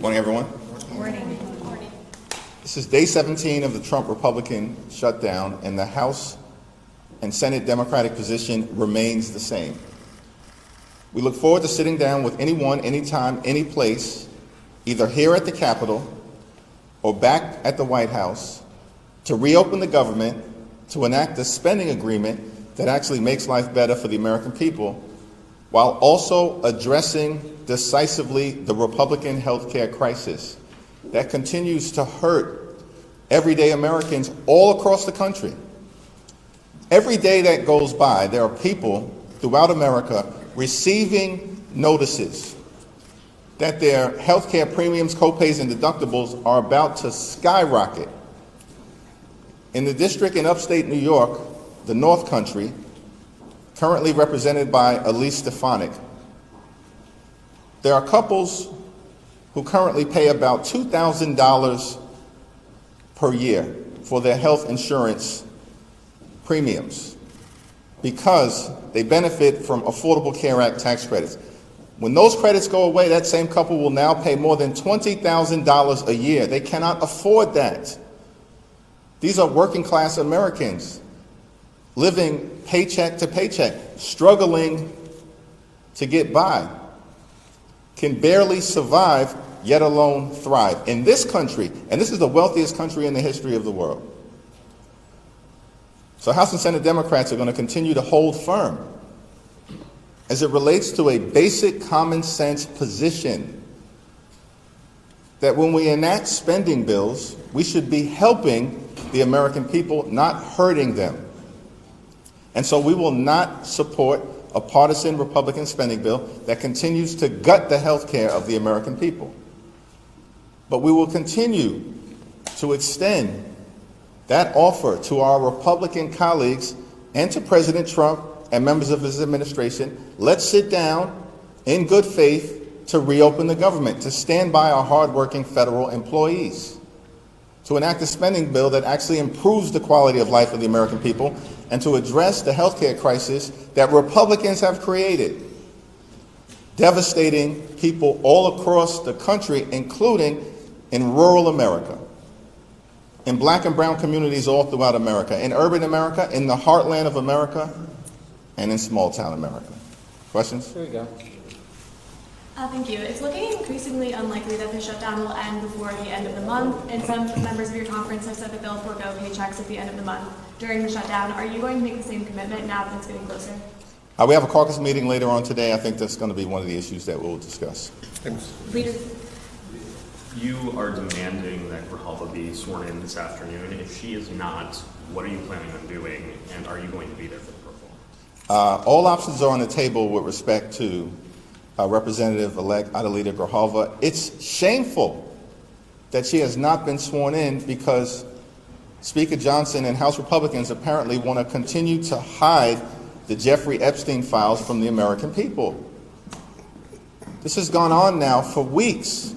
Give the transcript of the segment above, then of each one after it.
Morning, everyone. Morning. This is day 17 of the Trump Republican shutdown, and the House and Senate Democratic position remains the same. We look forward to sitting down with anyone, anytime, any place, either here at the Capitol or back at the White House, to reopen the government, to enact a spending agreement that actually makes life better for the American people, while also addressing decisively the Republican health care crisis that continues to hurt everyday Americans all across the country. Every day that goes by, there are people throughout America receiving notices that their health care premiums, copays, and deductibles are about to skyrocket. In the district in upstate New York, the North Country, currently represented by Elise Stefanik, there are couples who currently pay about $2,000 per year for their health insurance premiums because they benefit from Affordable Care Act tax credits. When those credits go away, that same couple will now pay more than $20,000 a year. They cannot afford that. These are working class Americans living paycheck to paycheck, struggling to get by, can barely survive, yet alone thrive. In this country, and this is the wealthiest country in the history of the world. So House and Senate Democrats are going to continue to hold firm as it relates to a basic common sense position that when we enact spending bills, we should be helping the American people, not hurting them. And so we will not support a partisan Republican spending bill that continues to gut the health care of the American people. But we will continue to extend that offer to our Republican colleagues and to President Trump and members of his administration. Let's sit down in good faith to reopen the government, to stand by our hardworking federal employees, to enact a spending bill that actually improves the quality of life of the American people, and to address the health care crisis that Republicans have created, devastating people all across the country, including in rural America, in black and brown communities all throughout America, in urban America, in the heartland of America, and in small town America. Questions? There you go. Thank you. It's looking increasingly unlikely that the shutdown will end before the end of the month, and some members of your conference have said that they'll forego paychecks at the end of the month during the shutdown. Are you going to make the same commitment now that it's getting closer? We have a caucus meeting later on today. I think that's going to be one of the issues that we'll discuss. Leader. You are demanding that Grijalva be sworn in this afternoon. If she is not, what are you planning on doing, and are you going to be there for the performance? All options are on the table with respect to Representative-elect Adelita Grijalva. It's shameful that she has not been sworn in because Speaker Johnson and House Republicans apparently want to continue to hide the Jeffrey Epstein files from the American people. This has gone on now for weeks.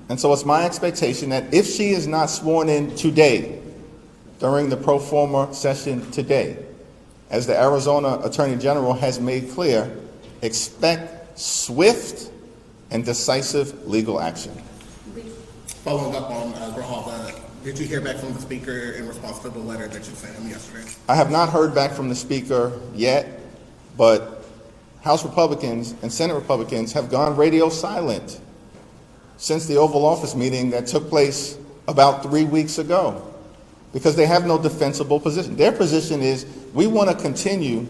And so it's my expectation that if she is not sworn in today, during the pro forma session today, as the Arizona Attorney General has made clear, expect swift and decisive legal action. Following up on Grijalva, did you hear back from the Speaker in response to the letter that you sent him yesterday? I have not heard back from the Speaker yet, but House Republicans and Senate Republicans have gone radio silent since the Oval Office meeting that took place about 3 weeks ago because they have no defensible position. Their position is we want to continue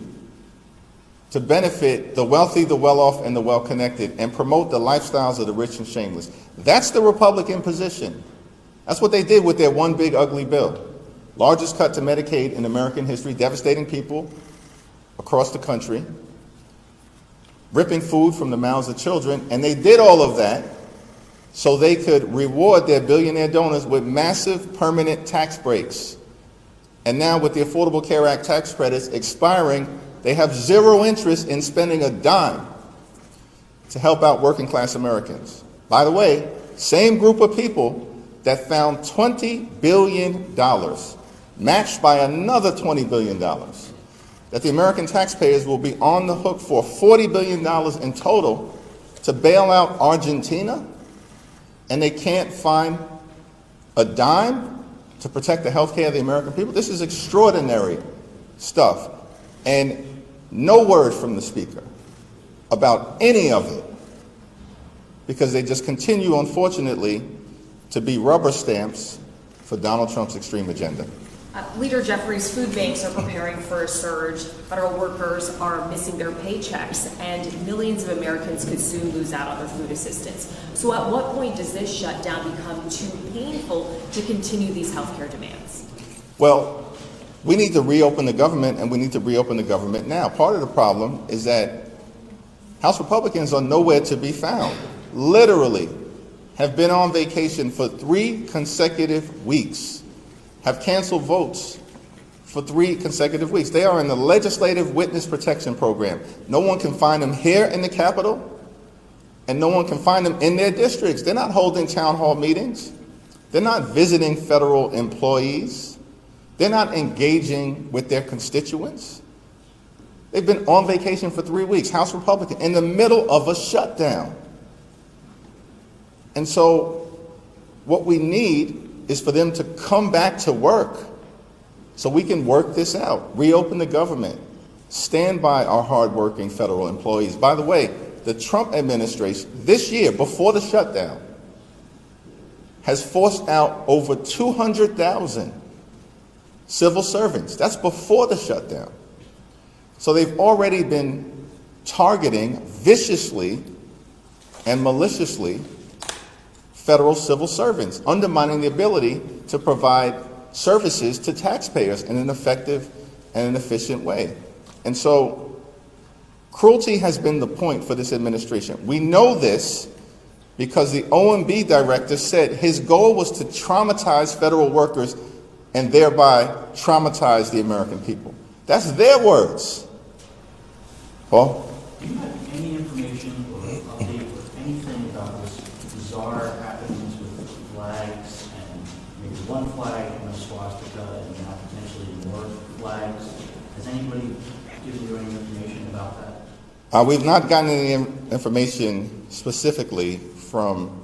to benefit the wealthy, the well-off, and the well-connected, and promote the lifestyles of the rich and shameless. That's the Republican position. That's what they did with their one big ugly bill. Largest cut to Medicaid in American history, devastating people across the country, ripping food from the mouths of children, and they did all of that so they could reward their billionaire donors with massive permanent tax breaks. And now with the Affordable Care Act tax credits expiring, they have zero interest in spending a dime to help out working class Americans. By the way, same group of people that found $20 billion, matched by another $20 billion, that the American taxpayers will be on the hook for $40 billion in total to bail out Argentina and they can't find a dime to protect the health care of the American people? This is extraordinary stuff. And no word from the Speaker about any of it, because they just continue, unfortunately, to be rubber stamps for Donald Trump's extreme agenda. Leader Jeffries, food banks are preparing for a surge. Federal workers are missing their paychecks, and millions of Americans could soon lose out on their food assistance. So at what point does this shutdown become too painful to continue these healthcare demands? Well, we need to reopen the government, and we need to reopen the government now. Part of the problem is that House Republicans are nowhere to be found. Literally have been on vacation for 3 consecutive weeks. Have canceled votes for 3 consecutive weeks. They are in the Legislative Witness Protection Program. No one can find them here in the Capitol, and no one can find them in their districts. They're not holding town hall meetings. They're not visiting federal employees. They're not engaging with their constituents. They've been on vacation for 3 weeks, House Republican, in the middle of a shutdown. And so what we need is for them to come back to work so we can work this out, reopen the government, stand by our hardworking federal employees. By the way, the Trump administration this year, before the shutdown, has forced out over 200,000 civil servants. That's before the shutdown. So they've already been targeting viciously and maliciously federal civil servants, undermining the ability to provide services to taxpayers in an effective and an efficient way. And so cruelty has been the point for this administration. We know this because the OMB director said his goal was to traumatize federal workers and thereby traumatize the American people. That's their words. Paul? Do you have any information or update or anything about this bizarre happenings with flags and maybe one flag and a swastika and now potentially more flags? Has anybody given you any information about that? We've not gotten any information specifically from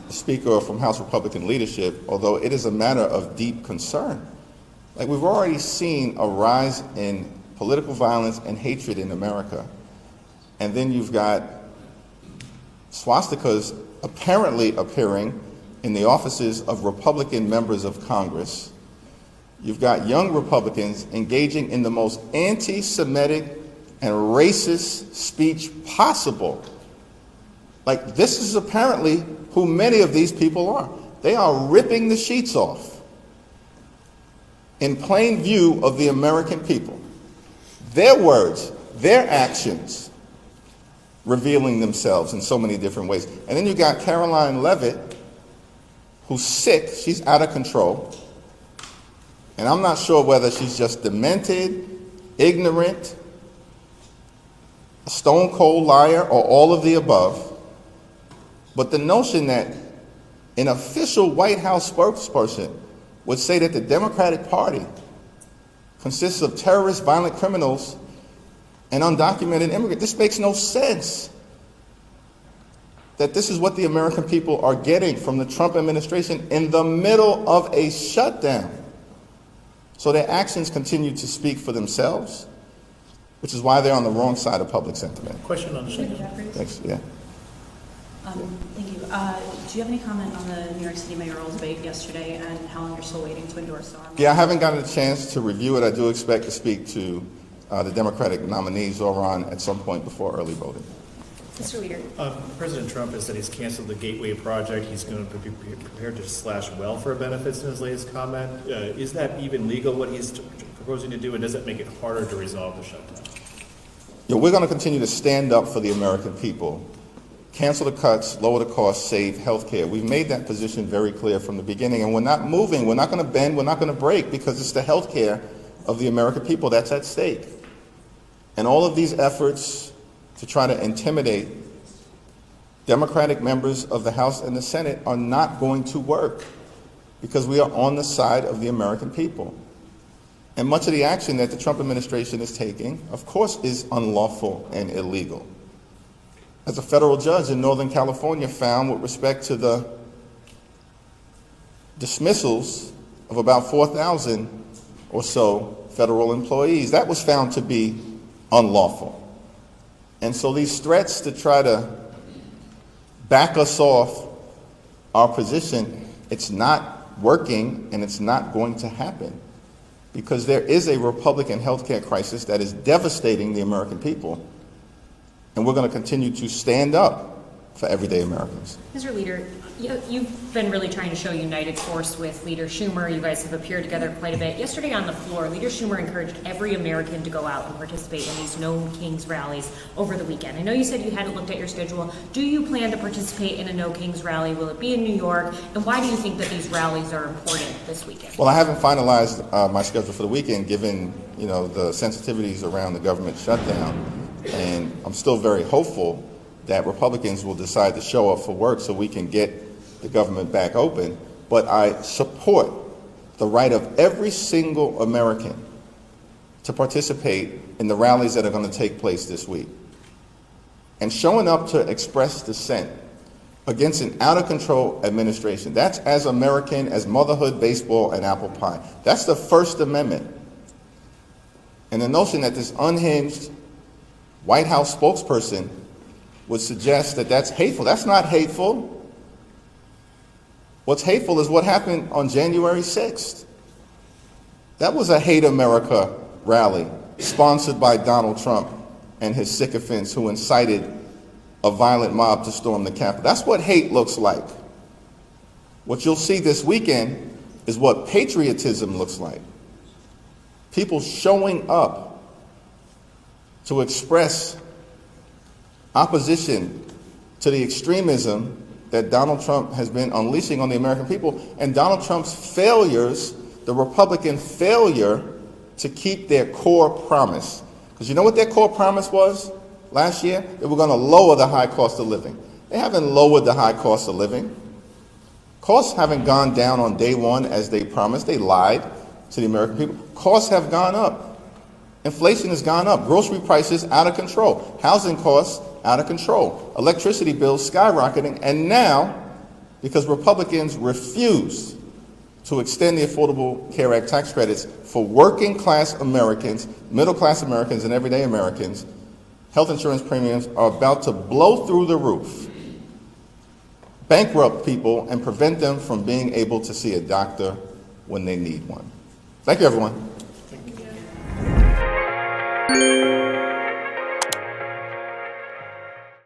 the Speaker or from House Republican leadership, although it is a matter of deep concern. Like, we've already seen a rise in political violence and hatred in America. And then you've got swastikas apparently appearing in the offices of Republican members of Congress. You've got young Republicans engaging in the most anti-Semitic and racist speech possible. Like, this is apparently who many of these people are. They are ripping the sheets off in plain view of the American people. Their words, their actions, revealing themselves in so many different ways. And then you got Caroline Leavitt, who's sick, she's out of control. And I'm not sure whether she's just demented, ignorant, a stone cold liar, or all of the above. But the notion that an official White House spokesperson would say that the Democratic Party consists of terrorists, violent criminals, and undocumented immigrants. This makes no sense. That this is what the American people are getting from the Trump administration in the middle of a shutdown. So their actions continue to speak for themselves, which is why they're on the wrong side of public sentiment. Question on the Leader shutdown. Jeffries? Thanks. Yeah. Thank you. Do you have any comment on the New York City mayoral debate yesterday and how long you're still waiting to endorse the arm? Yeah, I haven't gotten a chance to review it. I do expect to speak to the Democratic nominee, Zoran, at some point before early voting. Mr. Leader. President Trump has said he's canceled the Gateway project. He's going to be prepared to slash welfare benefits in his latest comment. Is that even legal, what he's proposing to do, and does that make it harder to resolve the shutdown? Yeah, we're going to continue to stand up for the American people. Cancel the cuts, lower the costs, save health care. We've made that position very clear from the beginning, and we're not moving. We're not going to bend. We're not going to break, because it's the health care of the American people that's at stake. And all of these efforts to try to intimidate Democratic members of the House and the Senate are not going to work, because we are on the side of the American people. And much of the action that the Trump administration is taking, of course, is unlawful and illegal. As a federal judge in Northern California found with respect to the dismissals of about 4,000 or so federal employees. That was found to be unlawful. And so these threats to try to back us off our position, it's not working and it's not going to happen, because there is a Republican healthcare crisis that is devastating the American people, and we're going to continue to stand up for everyday Americans. Mr. Leader, you've been really trying to show united force with Leader Schumer. You guys have appeared together quite a bit. Yesterday on the floor, Leader Schumer encouraged every American to go out and participate in these No Kings rallies over the weekend. I know you said you hadn't looked at your schedule. Do you plan to participate in a No Kings rally? Will it be in New York? And why do you think that these rallies are important this weekend? Well, I haven't finalized my schedule for the weekend, given the sensitivities around the government shutdown, and I'm still very hopeful that Republicans will decide to show up for work so we can get the government back open. But I support the right of every single American to participate in the rallies that are going to take place this week. And showing up to express dissent against an out-of-control administration, that's as American as motherhood, baseball, and apple pie. That's the First Amendment. And the notion that this unhinged White House spokesperson would suggest that that's hateful. That's not hateful. What's hateful is what happened on January 6th. That was a Hate America rally sponsored by Donald Trump and his sycophants who incited a violent mob to storm the Capitol. That's what hate looks like. What you'll see this weekend is what patriotism looks like. People showing up to express opposition to the extremism that Donald Trump has been unleashing on the American people, and Donald Trump's failures, the Republican failure to keep their core promise. Because you know what their core promise was last year? They were going to lower the high cost of living. They haven't lowered the high cost of living. Costs haven't gone down on day one as they promised. They lied to the American people. Costs have gone up. Inflation has gone up. Grocery prices out of control. Housing costs out of control. Electricity bills skyrocketing. And now, because Republicans refuse to extend the Affordable Care Act tax credits for working class Americans, middle class Americans, and everyday Americans, health insurance premiums are about to blow through the roof, bankrupt people, and prevent them from being able to see a doctor when they need one. Thank you, everyone. Thank you.